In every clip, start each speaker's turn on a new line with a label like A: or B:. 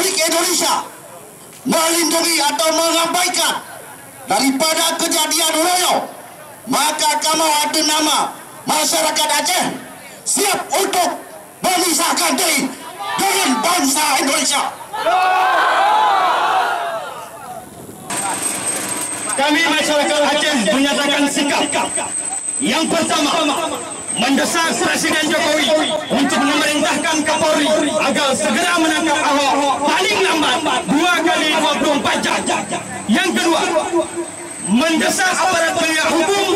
A: Republik Indonesia melindungi atau mengabaikan daripada kejadian royo, maka kamu ada nama masyarakat Aceh siap untuk memisahkan diri dengan bangsa Indonesia.
B: Kami masyarakat Aceh menyatakan sikap yang pertama, mendesak Presiden Jokowi untuk memerintahkan Kapolri agar segera menangkap Ahok paling lambat 2 kali 24 jam. Yang kedua, mendesak aparat penegak hukum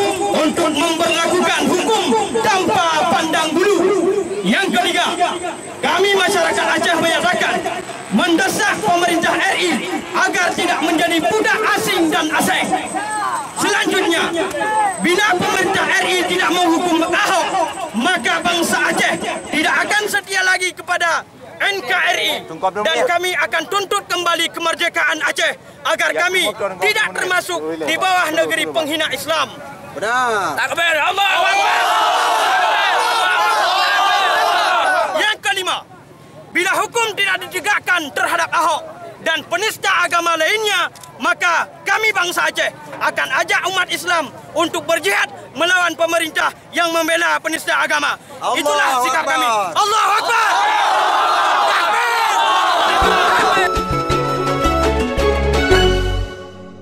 B: untuk memberlakukan hukum tanpa pandang bulu. Yang ketiga, kami masyarakat Aceh menyatakan mendesak pemerintah RI agar tidak menjadi budak asing dan asing. Selanjutnya, bila pemerintah RI tidak menghukum Ahok, maka bangsa Aceh tidak akan setia lagi kepada NKRI dan kami akan tuntut kembali kemerdekaan Aceh agar kami tidak termasuk di bawah negeri penghina Islam.
A: Benar.
B: Takbir, Allahu Akbar. Yang kelima, bila hukum tidak ditegakkan terhadap Ahok dan penista agama lainnya, maka kami bangsa Aceh akan ajak umat Islam untuk berjihad melawan pemerintah yang membela penista agama. Itulah sikap kami. Allahu Akbar.